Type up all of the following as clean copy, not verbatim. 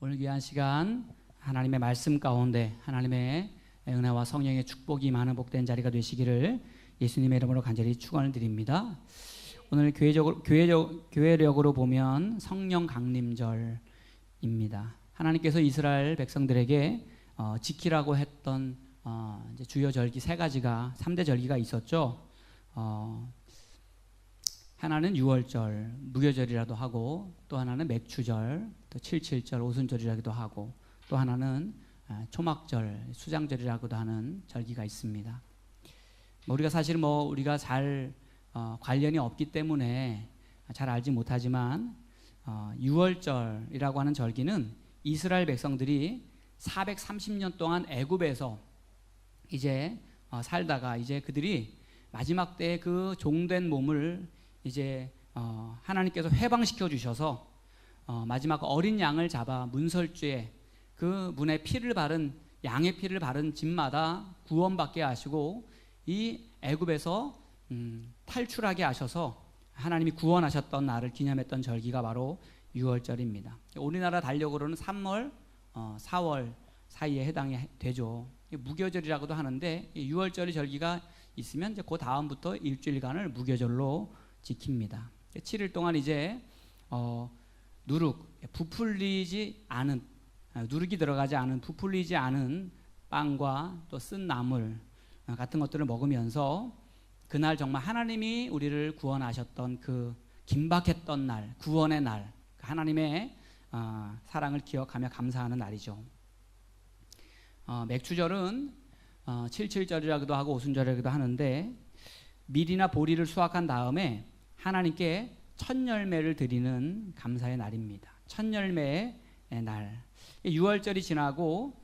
오늘 귀한 시간 하나님의 말씀 가운데 하나님의 은혜와 성령의 축복이 많은 복된 자리가 되시기를 예수님의 이름으로 간절히 축원을 드립니다. 오늘 교회력으로 보면 성령 강림절입니다. 하나님께서 이스라엘 백성들에게 지키라고 했던 이제 주요 절기 3대 절기가 있었죠. 하나는 유월절, 무교절이라도 하고, 또 하나는 맥추절, 또 7.7절, 오순절이라기도 하고, 또 하나는 초막절, 수장절이라고도 하는 절기가 있습니다. 우리가 사실 우리가 잘 관련이 없기 때문에 잘 알지 못하지만 유월절이라고 하는 절기는 이스라엘 백성들이 430년 동안 애굽에서 이제 살다가 이제 그들이 마지막 때에 그 종된 몸을 이제 하나님께서 해방시켜 주셔서 마지막 어린 양을 잡아 문설주에 그 문에 피를 바른 양의 피를 바른 집마다 구원받게 하시고 이 애굽에서 탈출하게 하셔서 하나님이 구원하셨던 날을 기념했던 절기가 바로 유월절입니다. 우리나라 달력으로는 3월, 4월 사이에 해당이 되죠. 무교절이라고도 하는데 유월절의 절기가 있으면 이제 그 다음부터 일주일간을 무교절로 지킵니다. 7일 동안 이제 부풀리지 않은 누룩이 들어가지 않은 부풀리지 않은 빵과 또 쓴 나물 같은 것들을 먹으면서 그날 정말 하나님이 우리를 구원하셨던 그 긴박했던 날, 구원의 날, 하나님의 사랑을 기억하며 감사하는 날이죠. 맥추절은 7.7절이라고도 하고 오순절이라고도 하는데 밀이나 보리를 수확한 다음에 하나님께 첫 열매를 드리는 감사의 날입니다. 첫 열매의 날. 6월절이 지나고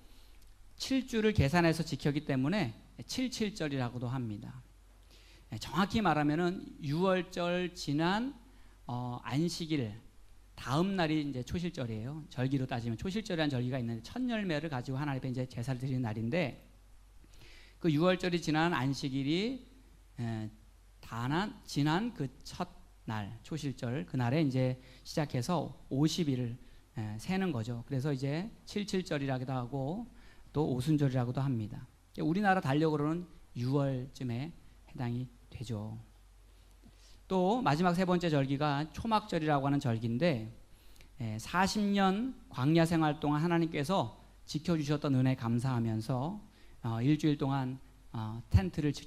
7주를 계산해서 지켰기 때문에 7.7절이라고도 합니다. 정확히 말하면은 6월절 지난 안식일 다음 날이 이제 초실절이에요. 절기로 따지면 초실절이라는 절기가 있는데 첫 열매를 가지고 하나님 앞에 이제 제사를 드리는 날인데 그 6월절이 지난 안식일이 지난 그 첫 날 초실절 그날에 이제 시작해서 50일을 세는 거죠. 그래서 이제 7.7절이라고도 하고 또 오순절이라고도 합니다. 우리나라 달력으로는 6월쯤에 해당이 되죠. 또 마지막 세 번째 절기가 초막절이라고 하는 절기인데 40년 광야 생활 동안 하나님께서 지켜주셨던 은혜 감사하면서 일주일 동안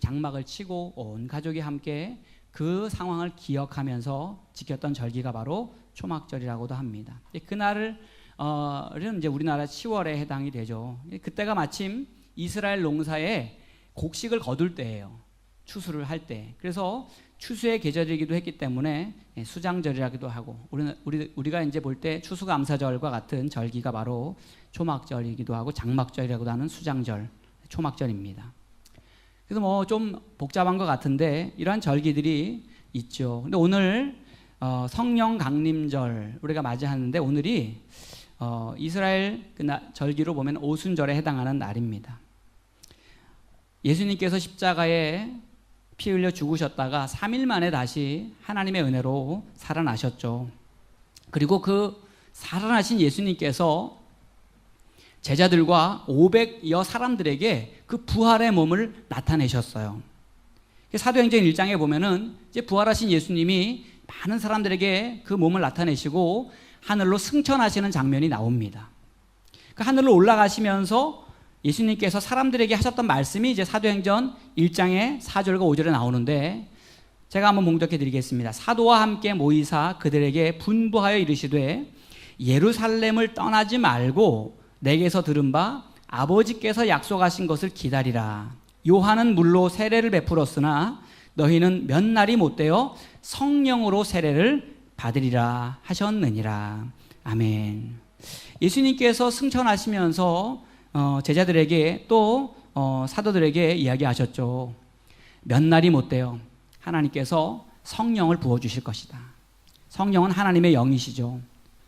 장막을 치고 온 가족이 함께 그 상황을 기억하면서 지켰던 절기가 바로 초막절이라고도 합니다. 그날은 이제 우리나라 10월에 해당이 되죠. 그때가 마침 이스라엘 농사에 곡식을 거둘 때예요. 추수를 할 때. 그래서 추수의 계절이기도 했기 때문에 수장절이라기도 하고 우리가 이제 볼 때 추수감사절과 같은 절기가 바로 초막절이기도 하고 장막절이라고도 하는 수장절, 초막절입니다. 그래서 좀 복잡한 것 같은데 이러한 절기들이 있죠. 근데 오늘 성령 강림절 우리가 맞이하는데 오늘이 이스라엘 절기로 보면 오순절에 해당하는 날입니다. 예수님께서 십자가에 피 흘려 죽으셨다가 3일 만에 다시 하나님의 은혜로 살아나셨죠. 그리고 그 살아나신 예수님께서 제자들과 500여 사람들에게 그 부활의 몸을 나타내셨어요. 사도행전 1장에 보면은 이제 부활하신 예수님이 많은 사람들에게 그 몸을 나타내시고 하늘로 승천하시는 장면이 나옵니다. 그 하늘로 올라가시면서 예수님께서 사람들에게 하셨던 말씀이 이제 사도행전 1장의 4절과 5절에 나오는데 제가 한번 봉독해 드리겠습니다. 사도와 함께 모이사 그들에게 분부하여 이르시되 예루살렘을 떠나지 말고 내게서 들은 바 아버지께서 약속하신 것을 기다리라. 요한은 물로 세례를 베풀었으나 너희는 몇 날이 못되어 성령으로 세례를 받으리라 하셨느니라. 아멘. 예수님께서 승천하시면서 제자들에게 또 사도들에게 이야기하셨죠. 몇 날이 못되어 하나님께서 성령을 부어주실 것이다. 성령은 하나님의 영이시죠.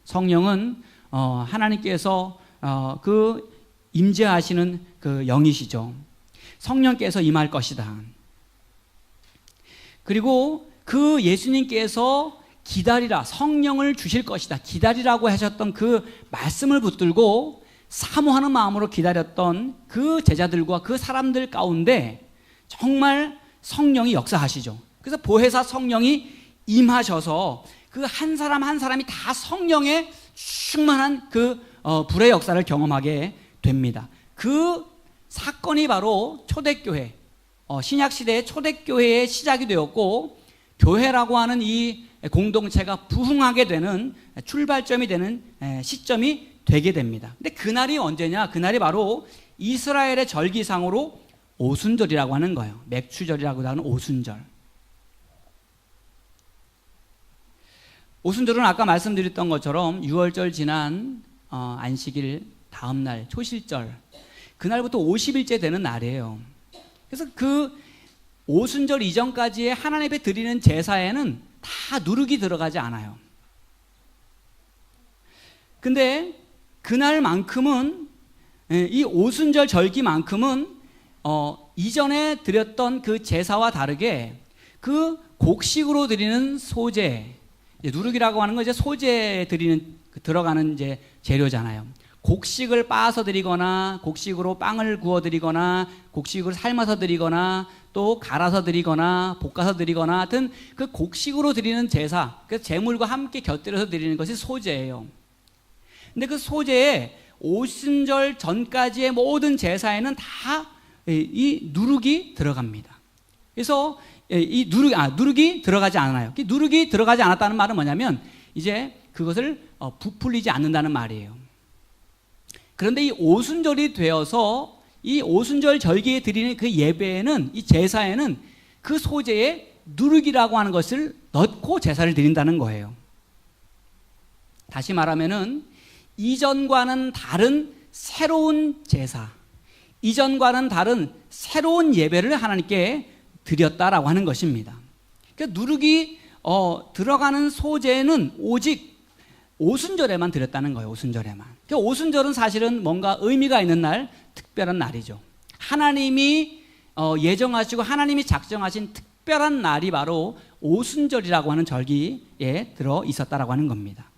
성령은 하나님께서 그 임재하시는 그 영이시죠. 성령께서 임할 것이다. 그리고 그 예수님께서 기다리라, 성령을 주실 것이다, 기다리라고 하셨던 그 말씀을 붙들고 사모하는 마음으로 기다렸던 그 제자들과 그 사람들 가운데 정말 성령이 역사하시죠. 그래서 보혜사 성령이 임하셔서 그 한 사람 한 사람이 다 성령의 충만한 그 불의 역사를 경험하게 됩니다. 그 사건이 바로 초대교회, 신약시대의 초대교회의 시작이 되었고, 교회라고 하는 이 공동체가 부흥하게 되는 출발점이 되는 시점이 되게 됩니다. 근데 그날이 언제냐? 그날이 바로 이스라엘의 절기상으로 오순절이라고 하는 거예요. 맥추절이라고 하는 오순절. 오순절은 아까 말씀드렸던 것처럼 6월절 지난 안식일 다음 날 초실절, 그날부터 50일째 되는 날이에요. 그래서 그 오순절 이전까지의 하나님 앞에 드리는 제사에는 다 누룩이 들어가지 않아요. 근데 그날만큼은, 이 오순절 절기만큼은 이전에 드렸던 그 제사와 다르게 그 곡식으로 드리는 소제, 누룩이라고 하는 건 이제 소제에 드리는 들어가는 이제 재료잖아요. 곡식을 빻아서 드리거나 곡식으로 빵을 구워 드리거나 곡식으로 삶아서 드리거나 또 갈아서 드리거나 볶아서 드리거나 하여튼 그 곡식으로 드리는 제사, 그래서 제물과 함께 곁들여서 드리는 것이 소제예요. 근데 그 소제에 오순절 전까지의 모든 제사에는 다 이 누룩이 들어갑니다. 그래서 이 누룩이 들어가지 않아요. 누룩이 들어가지 않았다는 말은 뭐냐면 이제 그것을 부풀리지 않는다는 말이에요. 그런데 이 오순절이 되어서 이 오순절 절기에 드리는 그 예배에는, 이 제사에는 그 소제에 누룩이라고 하는 것을 넣고 제사를 드린다는 거예요. 다시 말하면은 이전과는 다른 새로운 제사, 이전과는 다른 새로운 예배를 하나님께 드렸다라고 하는 것입니다. 그러니까 누룩이 들어가는 소제는 오직 오순절에만 드렸다는 거예요. 오순절에만. 그러니까 오순절은 사실은 뭔가 의미가 있는 날, 특별한 날이죠. 하나님이 예정하시고 하나님이 작정하신 특별한 날이 바로 오순절이라고 하는 절기에 들어 있었다라고 하는 겁니다.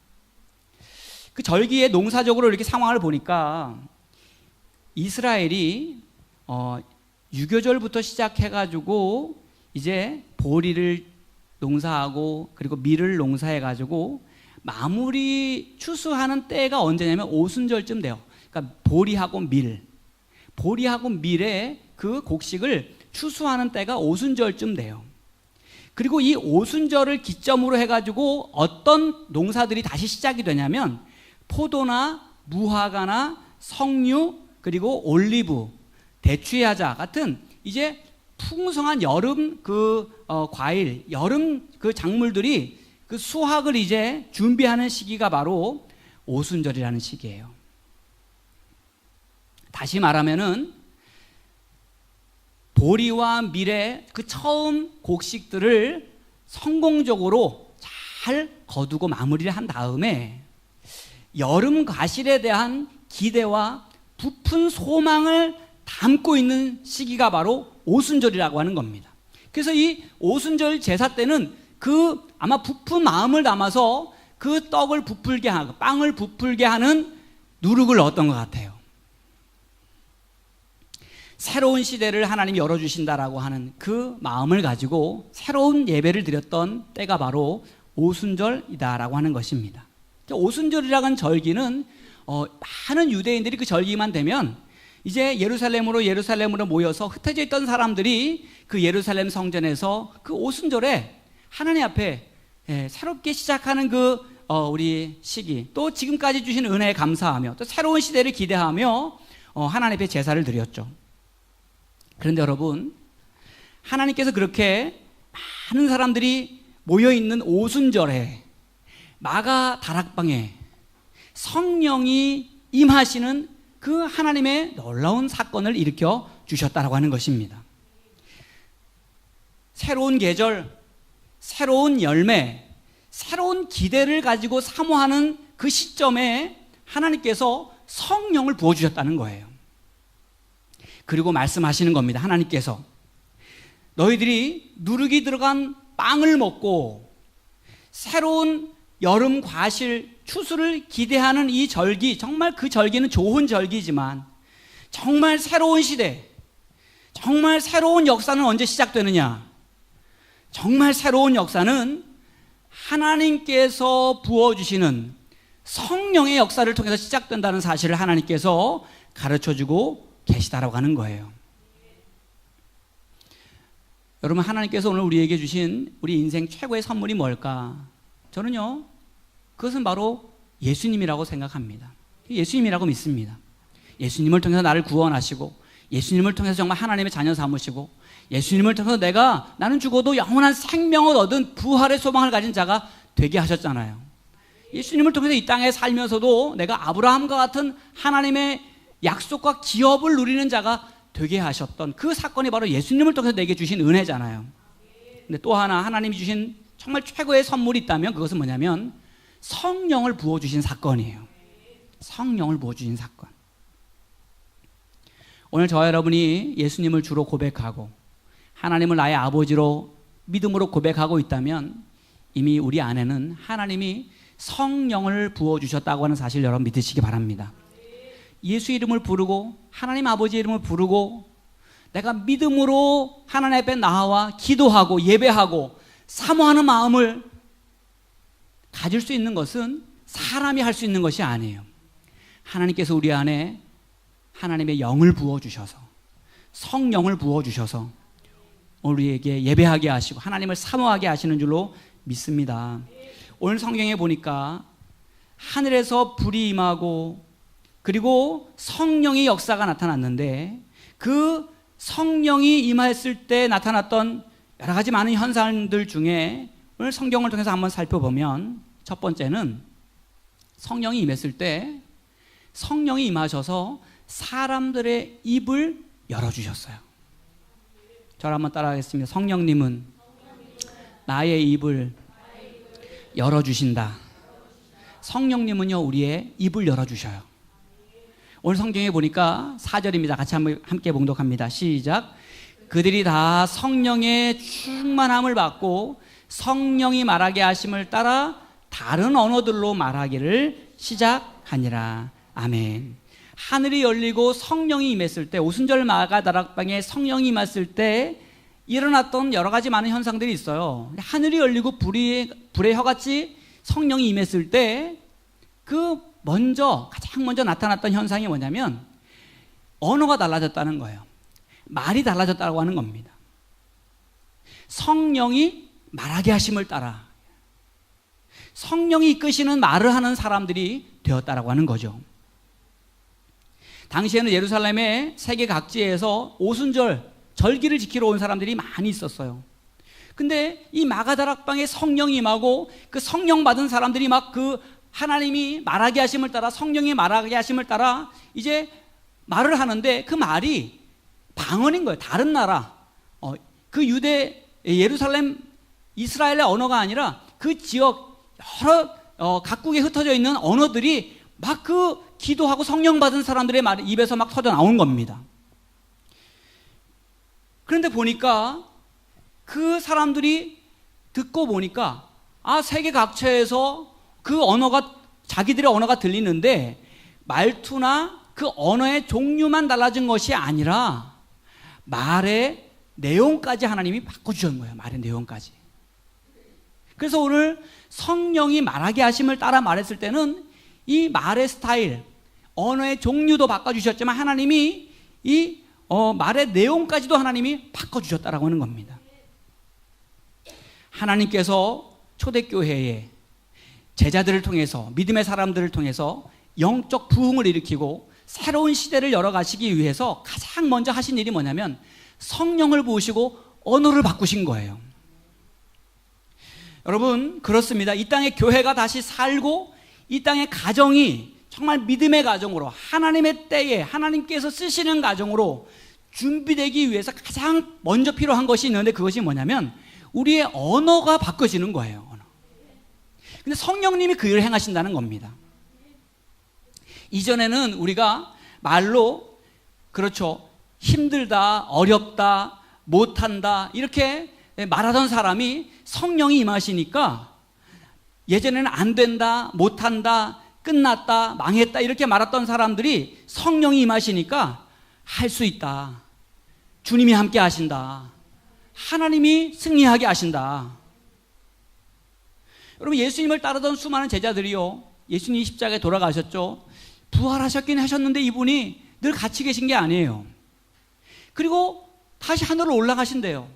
그 절기에 농사적으로 이렇게 상황을 보니까 이스라엘이 유교절부터 시작해가지고 이제 보리를 농사하고 그리고 밀을 농사해가지고 마무리 추수하는 때가 언제냐면 오순절쯤 돼요. 그러니까 보리하고 밀의 그 곡식을 추수하는 때가 오순절쯤 돼요. 그리고 이 오순절을 기점으로 해가지고 어떤 농사들이 다시 시작이 되냐면 포도나 무화과나 석류 그리고 올리브, 대추야자 같은 이제 풍성한 여름 과일, 여름 그 작물들이 그 수확을 이제 준비하는 시기가 바로 오순절이라는 시기예요. 다시 말하면은 보리와 밀의 그 처음 곡식들을 성공적으로 잘 거두고 마무리를 한 다음에 여름 과실에 대한 기대와 부푼 소망을 담고 있는 시기가 바로 오순절이라고 하는 겁니다. 그래서 이 오순절 제사 때는 그 아마 부푼 마음을 담아서 그 떡을 부풀게 하고 빵을 부풀게 하는 누룩을 넣었던 것 같아요. 새로운 시대를 하나님이 열어주신다라고 하는 그 마음을 가지고 새로운 예배를 드렸던 때가 바로 오순절이다라고 하는 것입니다. 오순절이라는 절기는 많은 유대인들이 그 절기만 되면 이제 예루살렘으로 모여서 흩어져 있던 사람들이 그 예루살렘 성전에서 그 오순절에 하나님 앞에 새롭게 시작하는 우리 시기, 또 지금까지 주신 은혜에 감사하며 또 새로운 시대를 기대하며 하나님 앞에 제사를 드렸죠. 그런데 여러분, 하나님께서 그렇게 많은 사람들이 모여있는 오순절에 마가 다락방에 성령이 임하시는 그 하나님의 놀라운 사건을 일으켜 주셨다라고 하는 것입니다. 새로운 계절, 새로운 열매, 새로운 기대를 가지고 사모하는 그 시점에 하나님께서 성령을 부어주셨다는 거예요. 그리고 말씀하시는 겁니다. 하나님께서 너희들이 누룩이 들어간 빵을 먹고 새로운 여름 과실 추수를 기대하는 이 절기, 정말 그 절기는 좋은 절기지만 정말 새로운 시대, 정말 새로운 역사는 언제 시작되느냐? 정말 새로운 역사는 하나님께서 부어주시는 성령의 역사를 통해서 시작된다는 사실을 하나님께서 가르쳐주고 계시다라고 하는 거예요. 여러분, 하나님께서 오늘 우리에게 주신 우리 인생 최고의 선물이 뭘까? 저는요, 그것은 바로 예수님이라고 생각합니다. 예수님이라고 믿습니다. 예수님을 통해서 나를 구원하시고, 예수님을 통해서 정말 하나님의 자녀 삼으시고, 예수님을 통해서 나는 죽어도 영원한 생명을 얻은 부활의 소망을 가진 자가 되게 하셨잖아요. 예수님을 통해서 이 땅에 살면서도 내가 아브라함과 같은 하나님의 약속과 기업을 누리는 자가 되게 하셨던 그 사건이 바로 예수님을 통해서 내게 주신 은혜잖아요. 근데 또 하나 하나님이 주신 정말 최고의 선물이 있다면 그것은 뭐냐면 성령을 부어주신 사건이에요. 성령을 부어주신 사건. 오늘 저와 여러분이 예수님을 주로 고백하고 하나님을 나의 아버지로 믿음으로 고백하고 있다면 이미 우리 안에는 하나님이 성령을 부어주셨다고 하는 사실 여러분 믿으시기 바랍니다. 예수 이름을 부르고 하나님 아버지 이름을 부르고 내가 믿음으로 하나님 앞에 나와 기도하고 예배하고 사모하는 마음을 가질 수 있는 것은 사람이 할 수 있는 것이 아니에요. 하나님께서 우리 안에 하나님의 영을 부어주셔서 성령을 부어주셔서 우리에게 예배하게 하시고 하나님을 사모하게 하시는 줄로 믿습니다. 오늘 성경에 보니까 하늘에서 불이 임하고 그리고 성령의 역사가 나타났는데 그 성령이 임했을 때 나타났던 여러 가지 많은 현상들 중에 오늘 성경을 통해서 한번 살펴보면 첫 번째는 성령이 임했을 때 성령이 임하셔서 사람들의 입을 열어주셨어요. 저를 한번 따라하겠습니다. 성령님은 나의 입을 열어주신다. 성령님은요 우리의 입을 열어주셔요. 오늘 성경에 보니까 4절입니다. 같이 함께 봉독합니다. 시작. 그들이 다 성령의 충만함을 받고 성령이 말하게 하심을 따라 다른 언어들로 말하기를 시작하니라. 아멘. 하늘이 열리고 성령이 임했을 때, 오순절 마가다락방에 성령이 임했을 때 일어났던 여러 가지 많은 현상들이 있어요. 하늘이 열리고 불의 혀같이 성령이 임했을 때 가장 먼저 나타났던 현상이 뭐냐면 언어가 달라졌다는 거예요. 말이 달라졌다고 하는 겁니다. 성령이 말하게 하심을 따라 성령이 이끄시는 말을 하는 사람들이 되었다라고 하는 거죠. 당시에는 예루살렘의 세계 각지에서 오순절 절기를 지키러 온 사람들이 많이 있었어요. 근데 이 마가다락방에 성령이 임하고 그 성령 받은 사람들이 막 그 하나님이 말하게 하심을 따라 성령이 말하게 하심을 따라 이제 말을 하는데 그 말이 방언인 거예요. 다른 나라 그 유대 예루살렘 이스라엘의 언어가 아니라 그 지역 여러 각국에 흩어져 있는 언어들이 막 그 기도하고 성령 받은 사람들의 말 입에서 막 터져 나온 겁니다. 그런데 보니까 그 사람들이 듣고 보니까 세계 각처에서 그 언어가 자기들의 언어가 들리는데 말투나 그 언어의 종류만 달라진 것이 아니라 말의 내용까지 하나님이 바꿔주신 거예요. 말의 내용까지. 그래서 오늘 성령이 말하게 하심을 따라 말했을 때는 이 말의 스타일, 언어의 종류도 바꿔주셨지만 하나님이 이 말의 내용까지도 하나님이 바꿔주셨다라고 하는 겁니다. 하나님께서 초대교회에 제자들을 통해서 믿음의 사람들을 통해서 영적 부흥을 일으키고 새로운 시대를 열어가시기 위해서 가장 먼저 하신 일이 뭐냐면 성령을 부으시고 언어를 바꾸신 거예요. 여러분 그렇습니다. 이 땅의 교회가 다시 살고 이 땅의 가정이 정말 믿음의 가정으로 하나님의 때에 하나님께서 쓰시는 가정으로 준비되기 위해서 가장 먼저 필요한 것이 있는데 그것이 뭐냐면 우리의 언어가 바꿔지는 거예요. 근데 성령님이 그 일을 행하신다는 겁니다. 이전에는 우리가 말로 그렇죠 힘들다 어렵다 못한다 이렇게 말하던 사람이 성령이 임하시니까 예전에는 안 된다, 못한다, 끝났다, 망했다 이렇게 말했던 사람들이 성령이 임하시니까 할 수 있다. 주님이 함께 하신다. 하나님이 승리하게 하신다. 여러분, 예수님을 따르던 수많은 제자들이요, 예수님이 십자가에 돌아가셨죠. 부활하셨긴 하셨는데 이분이 늘 같이 계신 게 아니에요. 그리고 다시 하늘로 올라가신대요.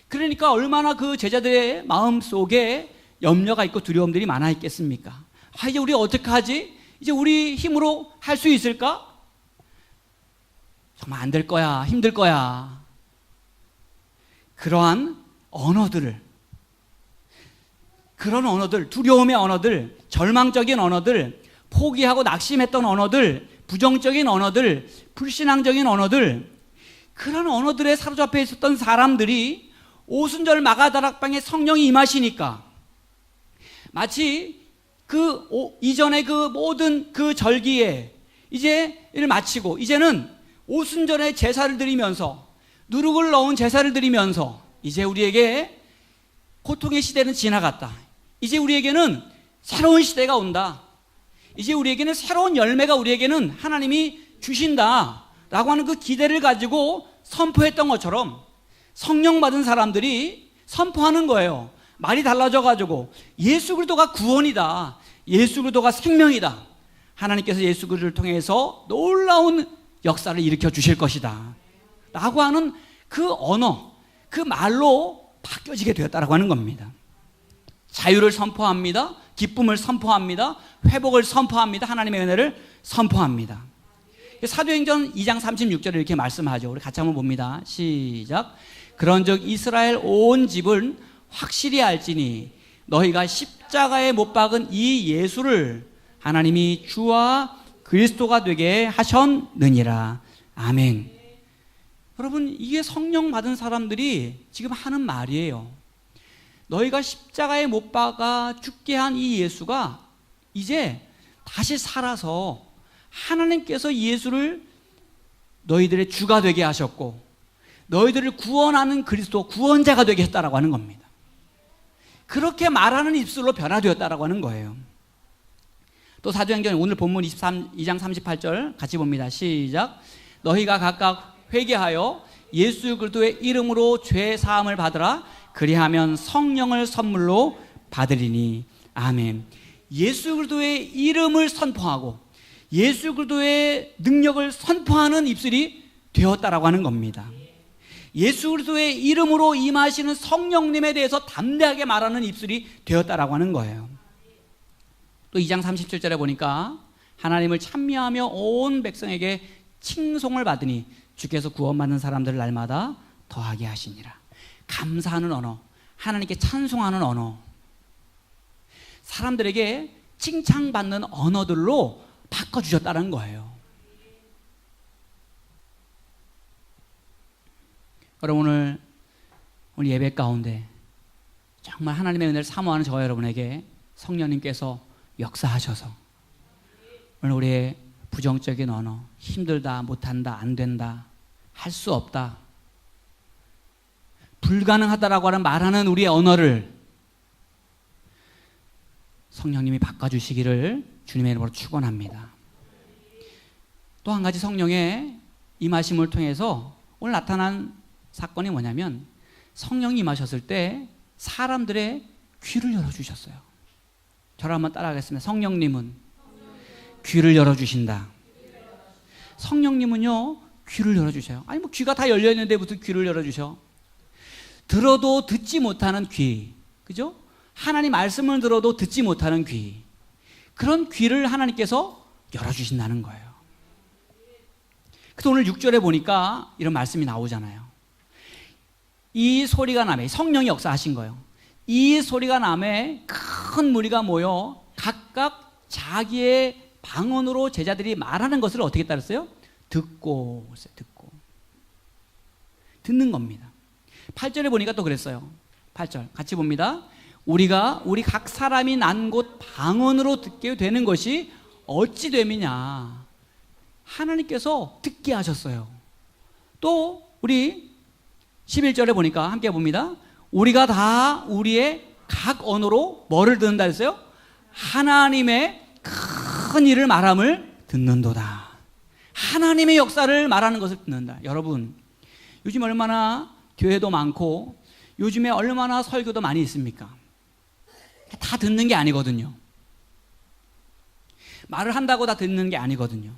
그러니까 얼마나 그 제자들의 마음속에 염려가 있고 두려움들이 많아 있겠습니까? 이제 우리 어떻게 하지? 이제 우리 힘으로 할 수 있을까? 정말 안 될 거야, 힘들 거야. 그러한 언어들을, 그런 언어들, 두려움의 언어들, 절망적인 언어들, 포기하고 낙심했던 언어들, 부정적인 언어들, 불신앙적인 언어들, 그런 언어들에 사로잡혀 있었던 사람들이 오순절 마가다락방에 성령이 임하시니까 마치 그 이전에 그 모든 그 절기에 이제 이를 마치고 이제는 오순절에 제사를 드리면서 누룩을 넣은 제사를 드리면서 이제 우리에게 고통의 시대는 지나갔다. 이제 우리에게는 새로운 시대가 온다. 이제 우리에게는 새로운 열매가 우리에게는 하나님이 주신다 라고 하는 그 기대를 가지고 선포했던 것처럼 성령 받은 사람들이 선포하는 거예요. 말이 달라져 가지고 예수 그리스도가 구원이다, 예수 그리스도가 생명이다, 하나님께서 예수 그리스도를 통해서 놀라운 역사를 일으켜 주실 것이다 라고 하는 그 언어, 그 말로 바뀌어지게 되었다라고 하는 겁니다. 자유를 선포합니다. 기쁨을 선포합니다. 회복을 선포합니다. 하나님의 은혜를 선포합니다. 사도행전 2장 36절에 이렇게 말씀하죠. 우리 같이 한번 봅니다. 시작. 그런즉 이스라엘 온 집은 확실히 알지니 너희가 십자가에 못 박은 이 예수를 하나님이 주와 그리스도가 되게 하셨느니라. 아멘. 여러분, 이게 성령 받은 사람들이 지금 하는 말이에요. 너희가 십자가에 못 박아 죽게 한 이 예수가 이제 다시 살아서 하나님께서 이 예수를 너희들의 주가 되게 하셨고 너희들을 구원하는 그리스도 구원자가 되게 했다라고 하는 겁니다. 그렇게 말하는 입술로 변화되었다라고 하는 거예요. 또 사도행전 오늘 본문 2장 38절 같이 봅니다. 시작. 너희가 각각 회개하여 예수 그리스도의 이름으로 죄 사함을 받으라. 그리하면 성령을 선물로 받으리니. 아멘. 예수 그리스도의 이름을 선포하고 예수 그리스도의 능력을 선포하는 입술이 되었다라고 하는 겁니다. 예수 그리스도의 이름으로 임하시는 성령님에 대해서 담대하게 말하는 입술이 되었다라고 하는 거예요. 또 2장 37절에 보니까 하나님을 찬미하며 온 백성에게 칭송을 받으니 주께서 구원받는 사람들을 날마다 더하게 하시니라. 감사하는 언어, 하나님께 찬송하는 언어, 사람들에게 칭찬받는 언어들로 바꿔주셨다는 거예요. 여러분, 오늘 예배 가운데 정말 하나님의 은혜를 사모하는 저와 여러분에게 성령님께서 역사하셔서 오늘 우리의 부정적인 언어, 힘들다, 못한다, 안 된다, 할 수 없다, 불가능하다라고 하는 말하는 우리의 언어를 성령님이 바꿔주시기를 주님의 이름으로 축원합니다. 또 한 가지 성령의 임하심을 통해서 오늘 나타난 사건이 뭐냐면 성령이 임하셨을 때 사람들의 귀를 열어주셨어요. 저를 한번 따라하겠습니다. 성령님은 귀를 열어주신다. 성령님은요, 귀를 열어주셔요. 아니, 뭐 귀가 다 열려있는데 무슨 귀를 열어주셔? 들어도 듣지 못하는 귀, 그죠? 하나님 말씀을 들어도 듣지 못하는 귀, 그런 귀를 하나님께서 열어주신다는 거예요. 그래서 오늘 6절에 보니까 이런 말씀이 나오잖아요. 이 소리가 나매, 성령이 역사하신 거예요. 이 소리가 나매 큰 무리가 모여 각각 자기의 방언으로 제자들이 말하는 것을 어떻게 따랐어요? 듣고 듣는 겁니다. 8절에 보니까 또 그랬어요. 8절 같이 봅니다. 우리 각 사람이 난 곳 방언으로 듣게 되는 것이 어찌 됨이냐. 하나님께서 듣게 하셨어요. 또 우리 11절에 보니까 함께 봅니다. 우리가 다 우리의 각 언어로 뭐를 듣는다 했어요? 하나님의 큰 일을 말함을 듣는도다. 하나님의 역사를 말하는 것을 듣는다. 여러분, 요즘 얼마나 교회도 많고 요즘에 얼마나 설교도 많이 있습니까? 다 듣는 게 아니거든요. 말을 한다고 다 듣는 게 아니거든요.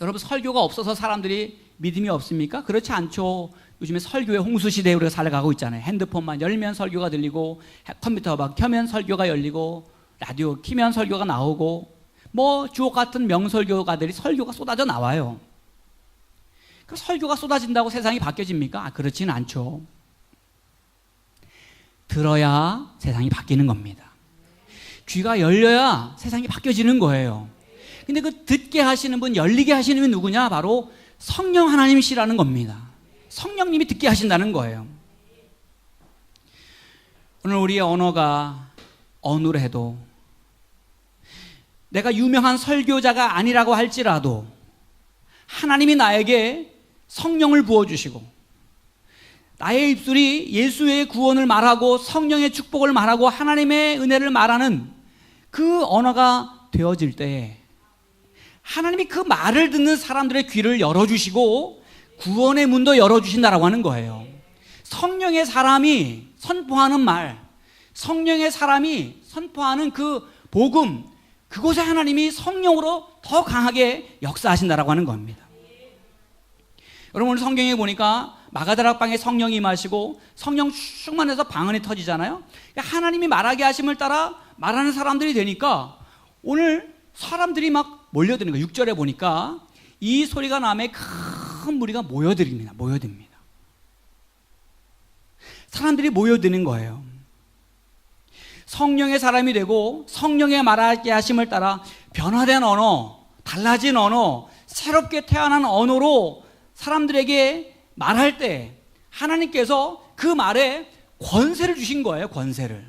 여러분, 설교가 없어서 사람들이 믿음이 없습니까? 그렇지 않죠. 요즘에 설교의 홍수시대에 우리가 살아가고 있잖아요. 핸드폰만 열면 설교가 들리고, 컴퓨터 막 켜면 설교가 열리고, 라디오 키면 설교가 나오고, 주옥 같은 명설교가들이 설교가 쏟아져 나와요. 그럼 설교가 쏟아진다고 세상이 바뀌어집니까? 그렇지는 않죠. 들어야 세상이 바뀌는 겁니다. 귀가 열려야 세상이 바뀌어지는 거예요. 근데 그 듣게 하시는 분, 열리게 하시는 분 누구냐? 바로 성령 하나님이시라는 겁니다. 성령님이 듣게 하신다는 거예요. 오늘 우리의 언어가 어눌해도, 내가 유명한 설교자가 아니라고 할지라도 하나님이 나에게 성령을 부어주시고, 나의 입술이 예수의 구원을 말하고 성령의 축복을 말하고 하나님의 은혜를 말하는 그 언어가 되어질 때, 하나님이 그 말을 듣는 사람들의 귀를 열어주시고 구원의 문도 열어주신다라고 하는 거예요. 성령의 사람이 선포하는 말, 성령의 사람이 선포하는 그 복음, 그곳에 하나님이 성령으로 더 강하게 역사하신다라고 하는 겁니다. 여러분, 오늘 성경에 보니까 마가다락방에 성령이 임하시고 성령 충만해서 방 안이 터지잖아요. 그러니까 하나님이 말하게 하심을 따라 말하는 사람들이 되니까 오늘 사람들이 막 몰려드는 거예요. 6절에 보니까 이 소리가 남에 큰 무리가 모여듭니다. 사람들이 모여드는 거예요. 성령의 사람이 되고 성령의 말하게 하심을 따라 변화된 언어, 달라진 언어, 새롭게 태어난 언어로 사람들에게 말할 때 하나님께서 그 말에 권세를 주신 거예요. 권세를.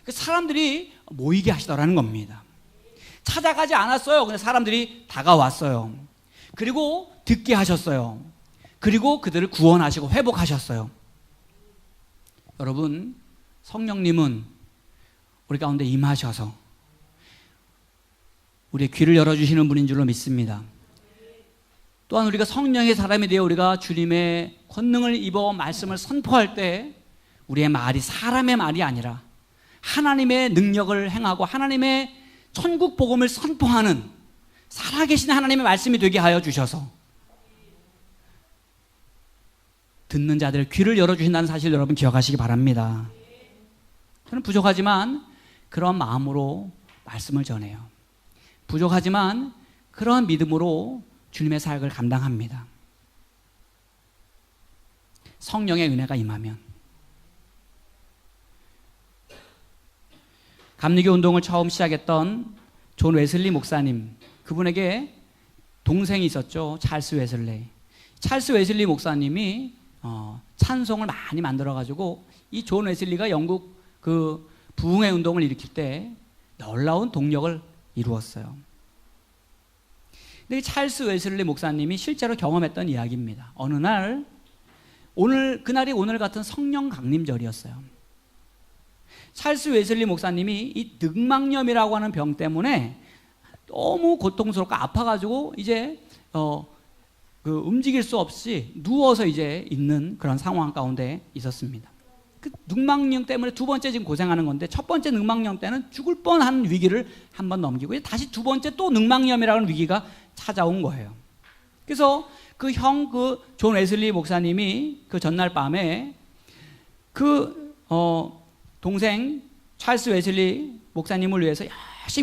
그 사람들이 모이게 하시더라는 겁니다. 찾아가지 않았어요. 그냥 사람들이 다가왔어요. 그리고 듣게 하셨어요. 그리고 그들을 구원하시고 회복하셨어요. 여러분, 성령님은 우리 가운데 임하셔서 우리의 귀를 열어주시는 분인 줄로 믿습니다. 또한 우리가 성령의 사람이 되어 우리가 주님의 권능을 입어 말씀을 선포할 때 우리의 말이 사람의 말이 아니라 하나님의 능력을 행하고 하나님의 천국 복음을 선포하는 살아계신 하나님의 말씀이 되게 하여 주셔서 듣는 자들의 귀를 열어주신다는 사실 여러분 기억하시기 바랍니다. 저는 부족하지만 그런 마음으로 말씀을 전해요. 부족하지만 그런 믿음으로 주님의 사역을 감당합니다. 성령의 은혜가 임하면. 감리교 운동을 처음 시작했던 존 웨슬리 목사님, 그분에게 동생이 있었죠. 찰스 웨슬리. 찰스 웨슬리 목사님이 찬송을 많이 만들어가지고 이 존 웨슬리가 영국 그 부흥회 운동을 일으킬 때 놀라운 동력을 이루었어요. 근데 찰스 웨슬리 목사님이 실제로 경험했던 이야기입니다. 어느 날, 그날이 오늘 같은 성령 강림절이었어요. 찰스 웨슬리 목사님이 이 늑막염이라고 하는 병 때문에 너무 고통스럽고 아파가지고 이제 움직일 수 없이 누워서 이제 있는 그런 상황 가운데 있었습니다. 그 늑막염 때문에 두 번째 지금 고생하는 건데, 첫 번째 늑막염 때는 죽을 뻔한 위기를 한번 넘기고 다시 두 번째 또 늑막염이라는 위기가 찾아온 거예요. 그래서 그 존 웨슬리 목사님이 그 전날 밤에 동생 찰스 웨슬리 목사님을 위해서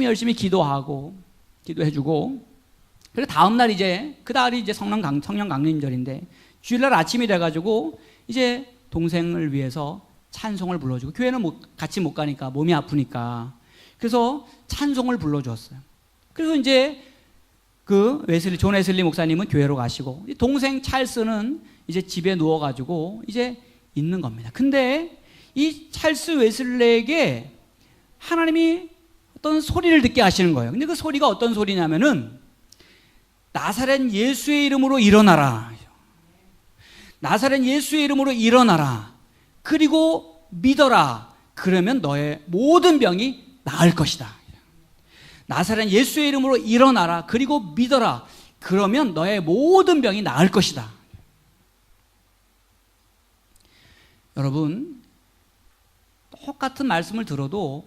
열심히 기도해주고, 그리고 다음날 그달이 이제 성령 강림절인데, 주일날 아침이 돼가지고 이제 동생을 위해서 찬송을 불러주고, 교회는 같이 못 가니까 몸이 아프니까 그래서 찬송을 불러주었어요. 그래서 이제 존 웨슬리 목사님은 교회로 가시고, 동생 찰스는 이제 집에 누워가지고 이제 있는 겁니다. 근데 이 찰스 웨슬리에게 하나님이 어떤 소리를 듣게 하시는 거예요. 근데 그 소리가 어떤 소리냐면은, 나사렛 예수의 이름으로 일어나라. 나사렛 예수의 이름으로 일어나라. 그리고 믿어라. 그러면 너의 모든 병이 나을 것이다. 나사렛 예수의 이름으로 일어나라. 그리고 믿어라. 그러면 너의 모든 병이 나을 것이다. 여러분, 똑같은 말씀을 들어도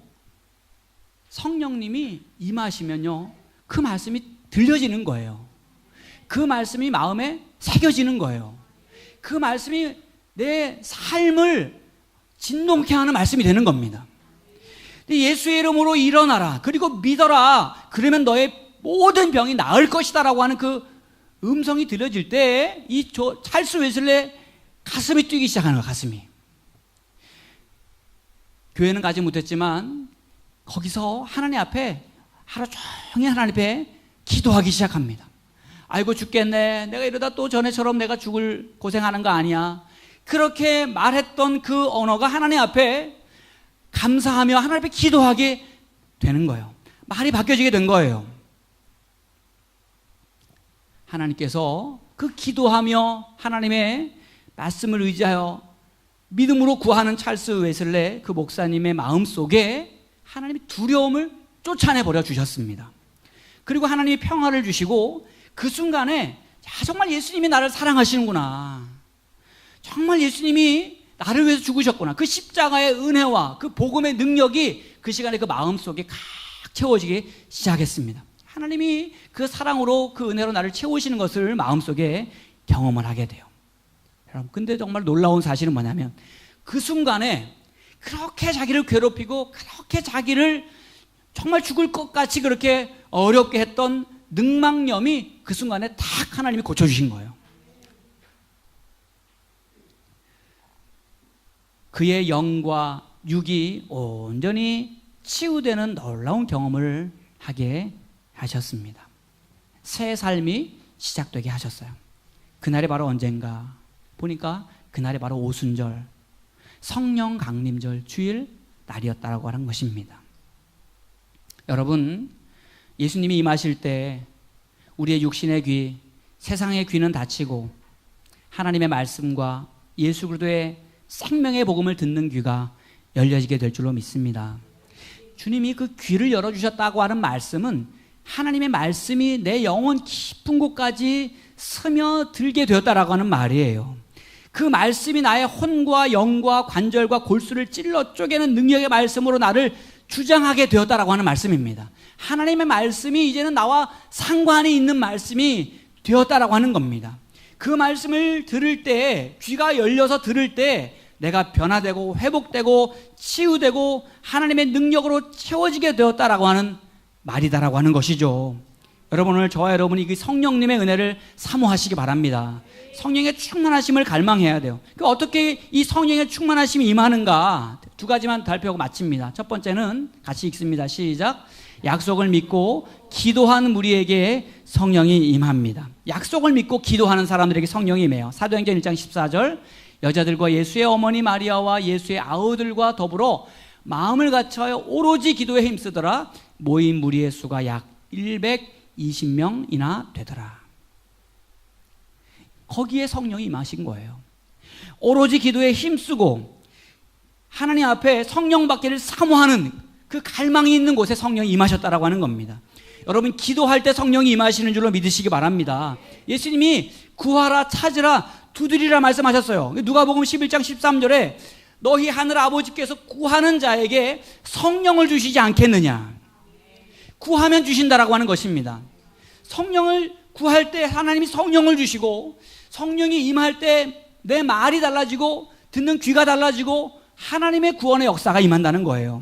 성령님이 임하시면요, 그 말씀이 들려지는 거예요. 그 말씀이 마음에 새겨지는 거예요. 그 말씀이 내 삶을 진동케 하는 말씀이 되는 겁니다. 예수의 이름으로 일어나라. 그리고 믿어라. 그러면 너의 모든 병이 나을 것이다 라고 하는 그 음성이 들려질 때 이 찰스 웨슬레 가슴이 뛰기 시작하는 거예요. 가슴이. 교회는 가지 못했지만 거기서 하나님 앞에 하루 종일 하나님 앞에 기도하기 시작합니다. 아이고 죽겠네. 내가 이러다 또 전에처럼 내가 죽을 고생하는 거 아니야. 그렇게 말했던 그 언어가 하나님 앞에 감사하며 하나님 앞에 기도하게 되는 거예요. 말이 바뀌어지게 된 거예요. 하나님께서 그 기도하며 하나님의 말씀을 의지하여 믿음으로 구하는 찰스 웨슬레 그 목사님의 마음속에 하나님이 두려움을 쫓아내버려 주셨습니다. 그리고 하나님이 평화를 주시고 그 순간에 정말 예수님이 나를 사랑하시는구나. 정말 예수님이 나를 위해서 죽으셨구나. 그 십자가의 은혜와 그 복음의 능력이 그 시간에 그 마음속에 칵 채워지기 시작했습니다. 하나님이 그 사랑으로 그 은혜로 나를 채우시는 것을 마음속에 경험을 하게 돼요. 여러분, 근데 정말 놀라운 사실은 뭐냐면 그 순간에 그렇게 자기를 괴롭히고 그렇게 자기를 정말 죽을 것 같이 그렇게 어렵게 했던 능망염이 그 순간에 딱 하나님이 고쳐주신 거예요. 그의 영과 육이 온전히 치유되는 놀라운 경험을 하게 하셨습니다. 새 삶이 시작되게 하셨어요. 그날이 바로 언젠가 보니까 그날이 바로 오순절, 성령 강림절 주일 날이었다고 하는 것입니다. 여러분, 예수님이 임하실 때 우리의 육신의 귀, 세상의 귀는 닫히고 하나님의 말씀과 예수 그리스도의 생명의 복음을 듣는 귀가 열려지게 될 줄로 믿습니다. 주님이 그 귀를 열어주셨다고 하는 말씀은 하나님의 말씀이 내 영혼 깊은 곳까지 스며들게 되었다라고 하는 말이에요. 그 말씀이 나의 혼과 영과 관절과 골수를 찔러 쪼개는 능력의 말씀으로 나를 주장하게 되었다라고 하는 말씀입니다. 하나님의 말씀이 이제는 나와 상관이 있는 말씀이 되었다라고 하는 겁니다. 그 말씀을 들을 때, 귀가 열려서 들을 때 내가 변화되고 회복되고 치유되고 하나님의 능력으로 채워지게 되었다라고 하는 말이다라고 하는 것이죠. 여러분, 오늘 저와 여러분이 그 성령님의 은혜를 사모하시기 바랍니다. 성령의 충만하심을 갈망해야 돼요. 어떻게 이 성령의 충만하심이 임하는가? 두 가지만 발표하고 마칩니다. 첫 번째는 같이 읽습니다. 시작. 약속을 믿고 기도하는 우리에게 성령이 임합니다. 약속을 믿고 기도하는 사람들에게 성령이 임해요. 사도행전 1장 14절 여자들과 예수의 어머니 마리아와 예수의 아우들과 더불어 마음을 같이하여 오로지 기도에 힘쓰더라. 모인 무리의 수가 약 120명이나 되더라. 거기에 성령이 임하신 거예요. 오로지 기도에 힘쓰고 하나님 앞에 성령 받기를 사모하는 그 갈망이 있는 곳에 성령이 임하셨다라고 하는 겁니다. 여러분, 기도할 때 성령이 임하시는 줄로 믿으시기 바랍니다. 예수님이 구하라, 찾으라, 두드리라 말씀하셨어요. 누가복음 11장 13절에 너희 하늘 아버지께서 구하는 자에게 성령을 주시지 않겠느냐. 구하면 주신다라고 하는 것입니다. 성령을 구할 때 하나님이 성령을 주시고 성령이 임할 때 내 말이 달라지고 듣는 귀가 달라지고 하나님의 구원의 역사가 임한다는 거예요.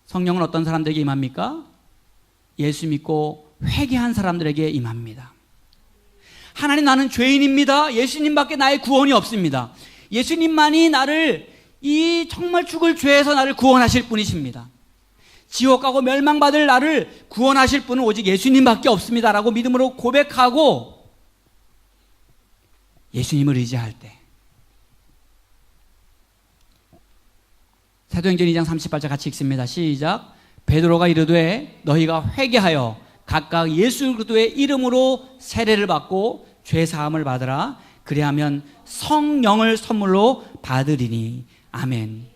성령은 어떤 사람들에게 임합니까? 예수 믿고 회개한 사람들에게 임합니다. 하나님, 나는 죄인입니다. 예수님밖에 나의 구원이 없습니다. 예수님만이 나를 이 정말 죽을 죄에서 나를 구원하실 분이십니다. 지옥 가고 멸망받을 나를 구원하실 분은 오직 예수님밖에 없습니다라고 믿음으로 고백하고 예수님을 의지할 때, 사도행전 2장 38절 같이 읽습니다. 시작. 베드로가 이르되 너희가 회개하여 각각 예수 그리스도의 이름으로 세례를 받고 죄 사함을 받으라. 그리하면 성령을 선물로 받으리니. 아멘.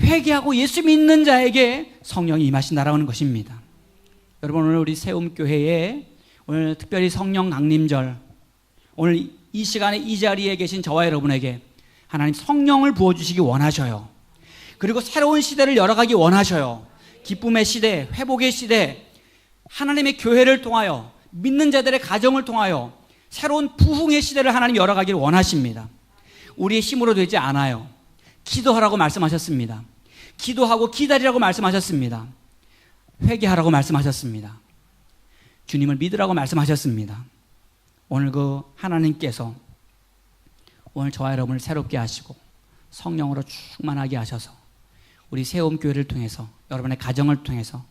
회개하고 예수 믿는 자에게 성령이 임하신다라는 것입니다. 여러분, 오늘 우리 세움교회에 오늘 특별히 성령 강림절, 오늘 이 시간에 이 자리에 계신 저와 여러분에게 하나님 성령을 부어주시기 원하셔요. 그리고 새로운 시대를 열어가기 원하셔요. 기쁨의 시대, 회복의 시대, 하나님의 교회를 통하여, 믿는 자들의 가정을 통하여 새로운 부흥의 시대를 하나님 열어가기를 원하십니다. 우리의 힘으로 되지 않아요. 기도하라고 말씀하셨습니다. 기도하고 기다리라고 말씀하셨습니다. 회개하라고 말씀하셨습니다. 주님을 믿으라고 말씀하셨습니다. 오늘 그 하나님께서 오늘 저와 여러분을 새롭게 하시고 성령으로 충만하게 하셔서 우리 새움교회를 통해서, 여러분의 가정을 통해서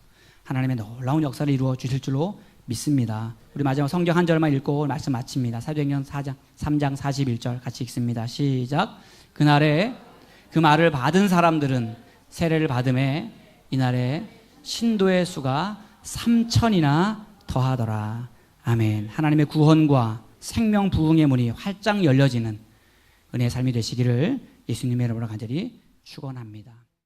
하나님의 놀라운 역사를 이루어 주실 줄로 믿습니다. 우리 마지막 성경 한 절만 읽고 말씀 마칩니다. 사도행전 3장 41절 같이 읽습니다. 시작. 그날에 그 말을 받은 사람들은 세례를 받음에 이날에 신도의 수가 3,000이나 더하더라. 아멘. 하나님의 구원과 생명 부흥의 문이 활짝 열려지는 은혜의 삶이 되시기를 예수님의 이름으로 간절히 축원합니다.